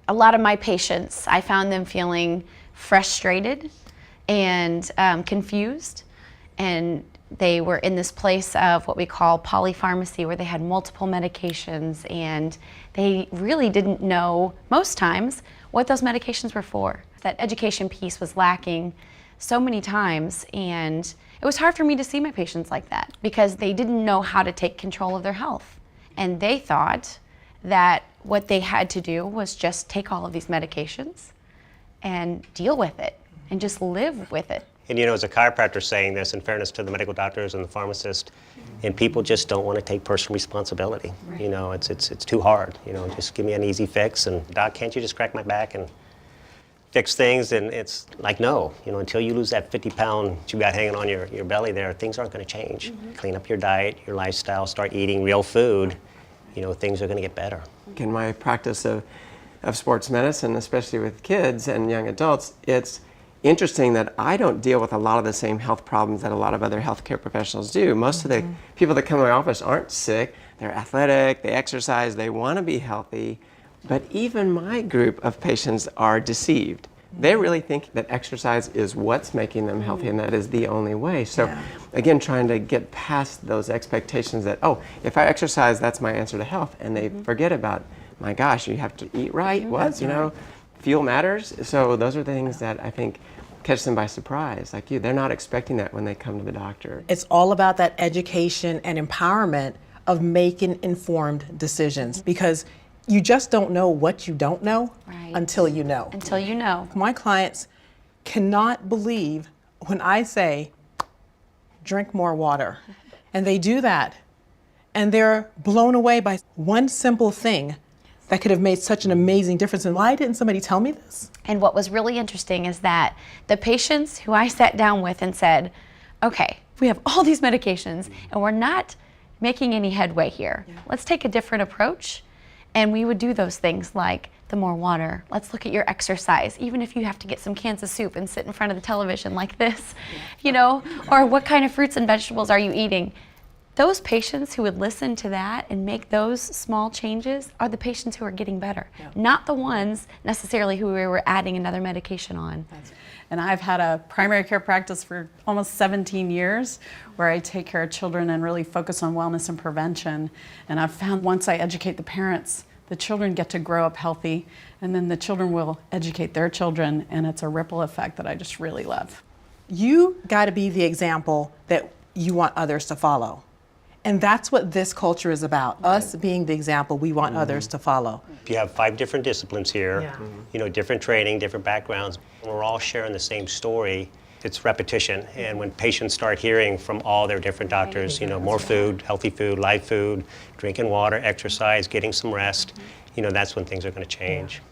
A lot of my patients, I found them feeling frustrated and confused, and they were in this place of what we call polypharmacy, where they had multiple medications and they really didn't know, most times, what those medications were for. That education piece was lacking so many times, and it was hard for me to see my patients like that because they didn't know how to take control of their health. And they thought that what they had to do was just take all of these medications and deal with it and just live with it. And as a chiropractor saying this, in fairness to the medical doctors and the pharmacists, and people just don't want to take personal responsibility. Right. It's too hard. Just give me an easy fix, and doc, can't you just crack my back and fix things? And it's like, no, until you lose that 50-pound you got hanging on your belly there, things aren't going to change. Mm-hmm. Clean up your diet, your lifestyle, start eating real food, things are going to get better. In my practice of sports medicine, especially with kids and young adults, it's interesting that I don't deal with a lot of the same health problems that a lot of other healthcare professionals do. Most of the people that come to my office aren't sick. They're athletic, they exercise, they want to be healthy. But even my group of patients are deceived. They really think that exercise is what's making them healthy, and that is the only way. So again, trying to get past those expectations that, oh, if I exercise, that's my answer to health. And they forget about, my gosh, you have to eat right. Fuel matters. So those are things that I think catch them by surprise, like you. They're not expecting that when they come to the doctor. It's all about that education and empowerment of making informed decisions, because you just don't know what you don't know until you know. Until you know. My clients cannot believe when I say, drink more water. And they do that. And they're blown away by one simple thing that could have made such an amazing difference. And why didn't somebody tell me this? And what was really interesting is that the patients who I sat down with and said, okay, we have all these medications and we're not making any headway here. Let's take a different approach. And we would do those things like the more water. Let's look at your exercise, even if you have to get some cans of soup and sit in front of the television like this, or what kind of fruits and vegetables are you eating? Those patients who would listen to that and make those small changes are the patients who are getting better, not the ones necessarily who we were adding another medication on. And I've had a primary care practice for almost 17 years where I take care of children and really focus on wellness and prevention. And I've found once I educate the parents, the children get to grow up healthy, and then the children will educate their children, and it's a ripple effect that I just really love. You got to be the example that you want others to follow. And that's what this culture is about, us being the example we want others to follow. You have 5 different disciplines here, different training, different backgrounds. We're all sharing the same story. It's repetition, and when patients start hearing from all their different doctors, more food, healthy food, live food, drinking water, exercise, getting some rest, that's when things are going to change.